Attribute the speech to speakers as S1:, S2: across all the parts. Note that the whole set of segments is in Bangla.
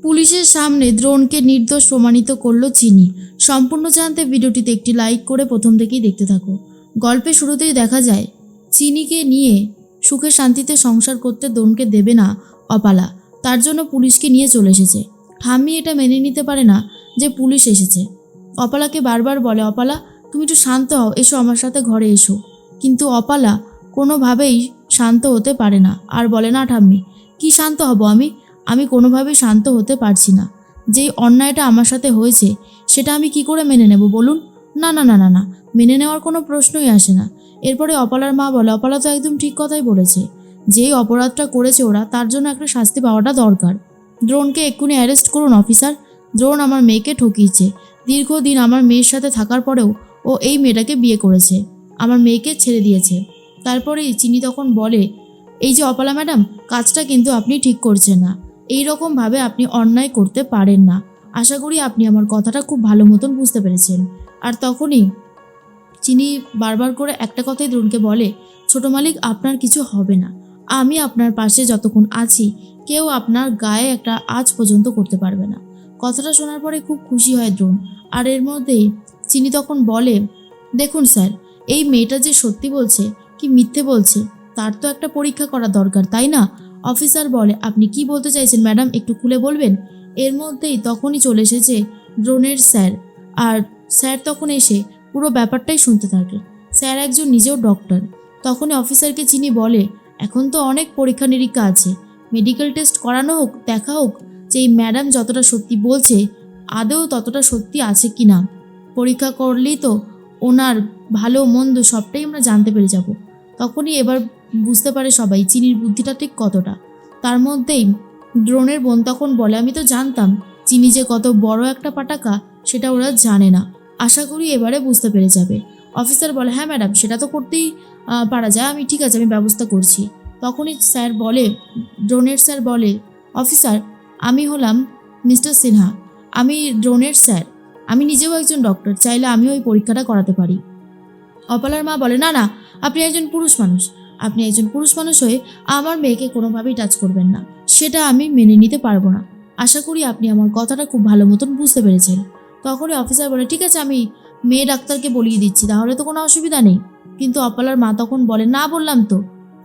S1: পুলিশের সামনে দ্রোণকে নির্দোষ প্রমাণিত করল চিনি। সম্পূর্ণ জানতে ভিডিওটিতে একটি লাইক করে প্রথম থেকেই দেখতে থাকো। গল্পের শুরুতেই দেখা যায় চিনিকে নিয়ে সুখে শান্তিতে সংসার করতে দ্রোণকে দেবে না অপালা। তার জন্য পুলিশকে নিয়ে চলে এসেছে। ঠাম্মি এটা মেনে নিতে পারে না যে পুলিশ এসেছে। অপালাকে বারবার বলে, অপালা তুমি একটু শান্ত হও, এসো আমার সাথে ঘরে এসো। কিন্তু অপালা কোনোভাবেই শান্ত হতে পারে না আর বলে, না ঠাম্মি, কি শান্ত হব আমি কোনোভাবেই শান্ত হতে পারছি না। যেই অন্যায়টা আমার সাথে হয়েছে সেটা আমি কি করে মেনে নেব বলুন? না না না না না, মেনে নেওয়ার কোনো প্রশ্নই আসে না। এরপরে অপালার মা বলে, অপালা তো একদম ঠিক কথাই বলেছে। যেই অপরাধটা করেছে ওরা, তার জন্য একটা শাস্তি পাওয়াটা দরকার। দ্রোণকে এক্ষুনি অ্যারেস্ট করুন অফিসার। দ্রোণ আমার মেয়েকে ঠকিয়েছে। দীর্ঘদিন আমার মেয়ের সাথে থাকার পরেও ও এই মেয়েটাকে বিয়ে করেছে, আমার মেয়েকে ছেড়ে দিয়েছে। তারপরেই চিনি তখন বলে, এই যে অপালা ম্যাডাম, কাজটা কিন্তু আপনি ঠিক করছেন না। এই রকমভাবে আপনি অন্যায় করতে পারেন না। আশা করি আপনি আমার কথাটা খুব ভালো মতন বুঝতে পেরেছেন। আর তখনই চিনি বারবার করে একটা কথাই দ্রোণকে বলে, ছোট মালিক, আপনার কিছু হবে না। আমি আপনার পাশে যতক্ষণ আছি, কেউ আপনার গায়ে একটা আজ পর্যন্ত করতে পারবে না। কথাটা শোনার পরে খুব খুশি হয় দ্রোণ। আর এর মধ্যেই চিনি তখন বলে, দেখুন স্যার, এই মেয়েটা যে সত্যি বলছে কি মিথ্যে বলছে তার তো একটা পরীক্ষা করা দরকার, তাই না? অফিসার বলে, আপনি কি বলতে চাইছেন ম্যাডাম, একটু খুলে বলবেন? এর মধ্যেই তখনই চলে এসেছে দ্রোণের স্যার। আর স্যার তখন এসে পুরো ব্যাপারটাই শুনতে থাকে। স্যার একজন নিজেও ডক্টর। তখনই অফিসারকে চিনি বলে, এখন তো অনেক পরীক্ষা নিরীক্ষা আছে, মেডিকেল টেস্ট করানো হোক, দেখা হোক যে এই ম্যাডাম যতটা সত্যি বলছে আদৌ ততটা সত্যি আছে কি না। পরীক্ষা করলেই তো ওনার ভালো মন্দ সবটাই আমরা জানতে পেরে যাব। তখনই এবার বুঝতে পারে সবাই চিনির বুদ্ধিটা ঠিক কতটা। তার মধ্যেই দ্রোণের বোন তখন বলে, আমি তো জানতাম চিনি যে কত বড় একটা পাটাকা, সেটা ওরা জানে না। আশা করি এবারে বুঝতে পেরে যাবে। অফিসার বলে, হ্যাঁ ম্যাডাম, সেটা তো করতেই পারা যায়, আমি ঠিক আছে, আমি ব্যবস্থা করছি। তখনই স্যার বলে, দ্রোণের স্যার বলে, অফিসার, আমি হলাম মিস্টার সিনহা, আমি দ্রোণের স্যার, আমি নিজেও একজন ডক্টর, চাইলে আমিও ওই পরীক্ষাটা করাতে পারি। অপালার মা বলে, না না, আপনি একজন পুরুষ মানুষ, আপনি একজন পুরুষ মানুষ হয়ে আমার মেয়েকে কোনোভাবেই টাচ করবেন না, সেটা আমি মেনে নিতে পারবো না। আশা করি আপনি আমার কথাটা খুব ভালো মতন বুঝতে পেরেছেন। তখনই অফিসার বলে, ঠিক আছে, আমি মেয়ে ডাক্তারকে বলিয়ে দিচ্ছি, তাহলে তো কোনো অসুবিধা নেই। কিন্তু অপালার মা তখন বলে, না বললাম তো।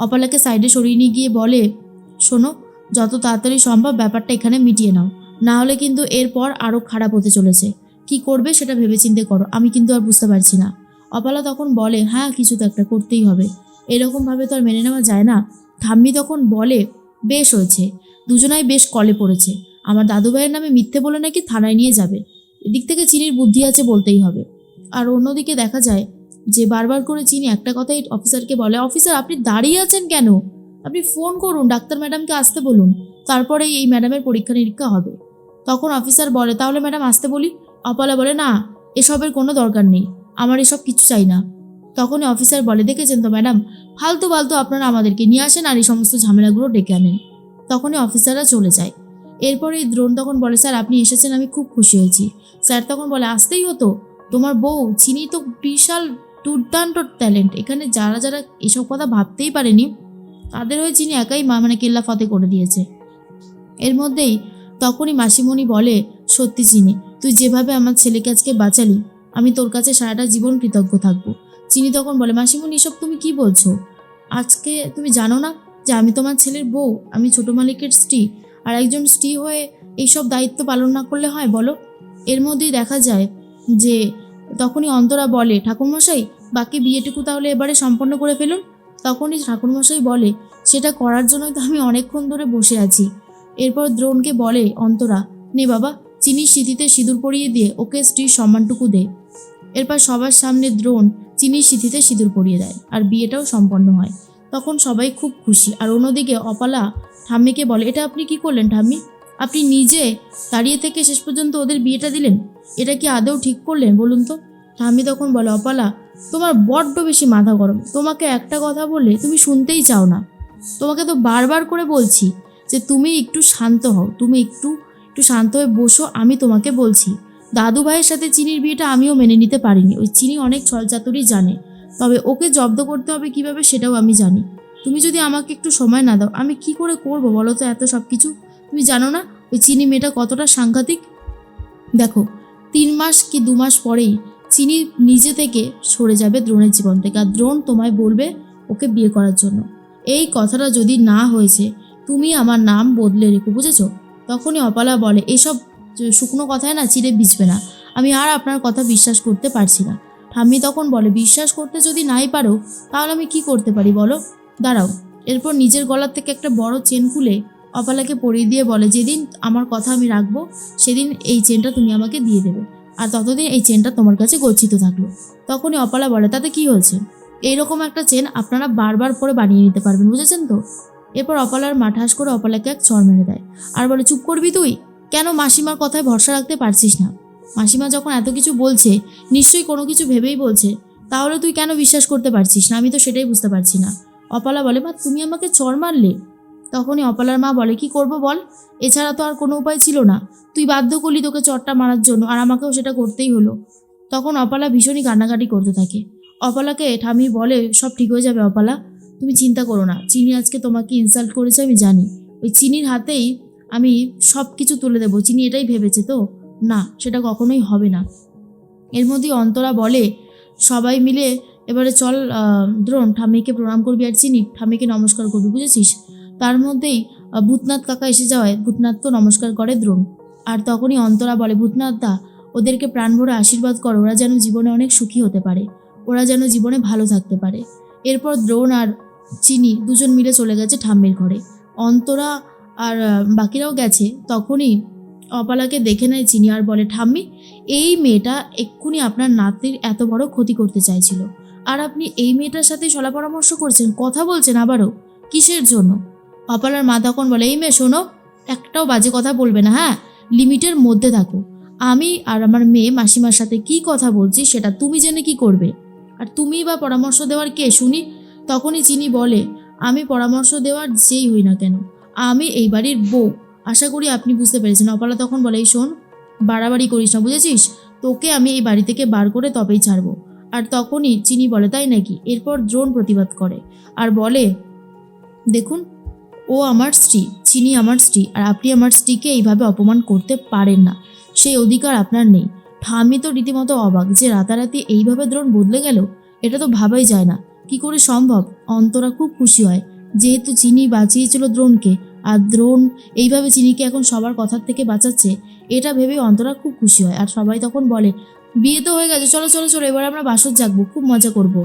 S1: অপালাকে সাইডে সরিয়ে নিয়ে গিয়ে বলে, শোনো, যত তাড়াতাড়ি সম্ভব ব্যাপারটা এখানে মিটিয়ে নাও, না হলে কিন্তু এরপর আরও খারাপ হতে চলেছে। কি করবে সেটা ভেবেচিন্তে করো, আমি কিন্তু আর বুঝতে পারছি না। অপালা তখন বলে, হ্যাঁ, কিছু তো একটা করতেই হবে, এরকমভাবে তো আর মেনে নেওয়া যায় না। ঠাম্মি তখন বলে, বেশ হয়েছে, দুজনাই বেশ কলে পড়েছে। আমার দাদু ভাইয়ের নামে মিথ্যে বলে নাকি থানায় নিয়ে যাবে। এদিক থেকে চিনির বুদ্ধি আছে বলতেই হবে। আর অন্যদিকে দেখা যায় যে বারবার করে চিনি একটা কথাই অফিসারকে বলে, অফিসার আপনি দাঁড়িয়ে আছেন কেন? আপনি ফোন করুন, ডাক্তার ম্যাডামকে আসতে বলুন, তারপরেই এই ম্যাডামের পরীক্ষা নিরীক্ষা হবে। তখন অফিসার বলে, তাহলে ম্যাডাম আসতে বলি? অপালা বলে, না, এসবের কোনো দরকার নেই, আমার এসব কিছু চাই না। তখনই অফিসার বলে, দেখেছেন তো ম্যাডাম, ফালতু ফালতু আপনারা আমাদেরকে নিয়ে আসেন আর এই সমস্ত ঝামেলাগুলো ডেকে আনেন। তখনই অফিসাররা চলে যায়। এরপরে দ্রোণ তখন বলে, স্যার আপনি এসেছেন, আমি খুব খুশি হয়েছি। স্যার তখন বলে, আসতেই হতো, তোমার বউ চিনি তো বিশাল দুর্দান্ত ট্যালেন্ট, এখানে যারা যারা এসব কথা ভাবতেই পারেনি তাদের হয়ে চিনি একাই কেল্লা ফতে করে দিয়েছে। এর মধ্যেই তখনই মাসিমণি বলে, সত্যি চিনি, তুই যেভাবে আমার ছেলেকে আজকে বাঁচালি, আমি তোর কাছে সারাটা জীবন কৃতজ্ঞ থাকবো। চিনি তখন বলে, মাসিমণি এসব তুমি কি বলছো? আজকে তুমি জানো না যে আমি তোমার ছেলের বউ, আমি ছোট মালিকের স্ত্রী, আর একজন স্ত্রী হয়ে এইসব দায়িত্ব পালন না করলে হয় বলো? এর মধ্যেই দেখা যায় যে তখনই অন্তরা বলে, ঠাকুরমশাই, বাকি বিয়েটুকু তাহলে এবারে সম্পন্ন করে ফেলুন। তখনই ঠাকুরমশাই বলে, সেটা করার জন্যই তো আমি অনেকক্ষণ ধরে বসে আছি। এরপর দ্রোণকে বলে অন্তরা, নে বাবা, চিনির সিঁথিতে সিঁদুর পরিয়ে দিয়ে ওকে স্ত্রীর সম্মানটুকু দে। এরপর সবার সামনে দ্রোণ চিনির সিঁথিতে সিঁদুর পরিয়ে দেয় আর বিয়েটাও সম্পন্ন হয়। তখন সবাই খুব খুশি। আর অন্যদিকে অপালা ঠাম্মিকে বলে, এটা আপনি কি করলেন ঠাম্মি? আপনি নিজে দাঁড়িয়ে থেকে শেষ পর্যন্ত ওদের বিয়েটা দিলেন, এটা কি আদৌ ঠিক করলেন বলুন তো? ঠাম্মি তখন বলে, অপালা, তোমার বড্ড বেশি মাথা গরম, তোমাকে একটা কথা বললে তুমি শুনতেই চাও না। তোমাকে তো বারবার করে বলছি যে তুমি একটু শান্ত হও, তুমি একটু একটু শান্ত হয়ে বসো, আমি তোমাকে বলছি। দাদু ভাইয়ের সাথে চিনির বিয়েটা আমিও মেনে নিতে পারিনি, ওই চিনি অনেক ছলচাতুরি জানে, তবে ওকে জব্দ করতে হবে কিভাবে সেটাও আমি জানি। তুমি যদি আমাকে একটু সময় না দাও, আমি কি করে করবো বলো তো এত সব কিছু? তুমি জানো না ওই চিনি মেয়েটা কতটা সাংঘাতিক। দেখো 3 মাস কি 2 মাস পরেই চিনি নিজে থেকে সরে যাবে দ্রোণের জীবন থেকে, আর দ্রোণ তোমায় বলবে ওকে বিয়ে করার জন্য। এই কথাটা যদি না হয়েছে তুমি আমার নাম বদলে রেখো, বুঝেছো? তখনই অপালা বলে, এসব শুকনো কথায় না চিড়ে ভিজবে না, আমি আর আপনার কথা বিশ্বাস করতে পারছি না। ঠাম্মি তখন বলে, বিশ্বাস করতে যদি নাই পারো তাহলে আমি কি করতে পারি বলো? দাঁড়াও। এরপর নিজের গলার থেকে একটা বড় চেন খুলে অপালাকে পরিয়ে দিয়ে বলে, যেদিন আমার কথা আমি রাখবো সেদিন এই চেনটা তুমি আমাকে দিয়ে দেবে, আর ততদিন এই চেনটা তোমার কাছে গচ্ছিত থাকলো। তখনই অপালা বলে, তাতে কি হয়েছে? এইরকম একটা চেন আপনারা বারবার পরে বানিয়ে নিতে পারবেন, বুঝেছেন তো? এরপর অপালার মা ঠাস করে অপালাকে এক চড় মেরে দেয় আর বলে, চুপ করবি তুই? কেন মাসিমার কথায় ভরসা রাখতে পারছিস না? মাসিমা যখন এত কিছু বলছে নিশ্চয়ই কোনো কিছু ভেবেই বলছে, তাহলে তুই কেন বিশ্বাস করতে পারছিস না? আমি তো সেটাই বুঝতে পারছি না। অপালা বলে, মা তুমি আমাকে চড় মারলে? তখনই অপালার মা বলে, কি করব বল, এছাড়া তো আর কোনো উপায় ছিল না, তুই বাধ্য করলি তোকে চড়টা মারার জন্য, আর আমাকেও সেটা করতেই হলো। তখন অপালা ভীষণই কান্নাকাটি করতে থাকে। অপালাকে ঠামি বলে, সব ঠিক হয়ে যাবে অপালা, তুমি চিন্তা করো না, চিনি আজকে তোমাকে ইনসাল্ট করেছে আমি জানি, ওই চিনির হাতেই আমি সব কিছু তুলে দেবো, চিনি এটাই ভেবেছে তো, না সেটা কখনোই হবে না। এর মধ্যেই অন্তরা বলে, সবাই মিলে এবারে চল দ্রোণ, ঠাম্মিকে প্রণাম করবি আর চিনি ঠাম্মিকে নমস্কার করবি, বুঝেছিস? তার মধ্যেই ভূতনাথ কাকা এসে যাওয়ায় ভূতনাথকেও নমস্কার করে দ্রোণ। আর তখনই অন্তরা বলে, ভূতনাথ দা, ওদেরকে প্রাণ ভরে আশীর্বাদ করো, ওরা যেন জীবনে অনেক সুখী হতে পারে, ওরা যেন জীবনে ভালো থাকতে পারে। এরপর দ্রোণ আর চিনি দুজন মিলে চলে গেছে ঠাম্মির ঘরে। অন্তরা আর বাকিরাও গেছে। তখনই অপালাকে দেখে নেয় চিনি আর বলে, ঠাম্মি, এই মেয়েটা এক্ষুনি আপনার নাতির এত বড় ক্ষতি করতে চাইছিল, আর আপনি এই মেয়েটার সাথে সলা পরামর্শ করছেন, কথা বলছেন আবারও, কিসের জন্য? অপালার মা তখন বলে, এই মেয়ে শোনো, একটাও বাজে কথা বলবে না, হ্যাঁ, লিমিটের মধ্যে থাকো। আমি আর আমার মেয়ে মাসিমার সাথে কি কথা বলছি সেটা তুমি জেনে কি করবে? আর তুমি বা পরামর্শ দেওয়ার কে শুনি? তখনই চিনি বলে, আমি পরামর্শ দেওয়ার যেই হই না কেন, আমি এই বাড়ির বউ, আশা করি আপনি বুঝতে পেরেছেন। অপালা তখন বলে, এই শোন, বাড়াবাড়ি করিস না, বুঝেছিস? তোকে আমি এই বাড়ি থেকে বার করে তবেই ছাড়বো। আর তখনই চিনি বলে, তাই নাকি? এরপর দ্রোণ প্রতিবাদ করে আর বলে, দেখুন, ও আমার স্ত্রী, চিনি আমার স্ত্রী, আর আপনি আমার স্ত্রীকে এইভাবে অপমান করতে পারেন না, সেই অধিকার আপনার নেই। ঠাম্মি তো রীতিমতো অবাক যে রাতারাতি এইভাবে দ্রোণ বদলে গেল, এটা তো ভাবাই যায় না, কি করে সম্ভব? অন্তরা খুব খুশি হয় যেহেতু চিনি বাঁচিয়েছিল দ্রোণকে, আর দ্রোণ এইভাবে চিনিকে এখন সবার কথার থেকে বাঁচাচ্ছে, এটা ভেবে অন্তরা খুব খুশি হয়। আর সবাই তখন বলে, বিয়ে তো হয়ে গেছে, চলো চলো চলো, এবার আমরা বাসর জাগবো, খুব মজা করব।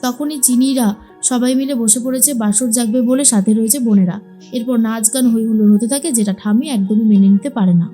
S1: তখনই চিনিরা সবাই মিলে বসে পড়েছে বাসর জাগবে বলে, সাথে রয়েছে বোনেরা। এরপর নাচ গান হই হুল্লোড় হতে থাকে, যেটা ঠাম্মি একদমই মেনে নিতে পারে না।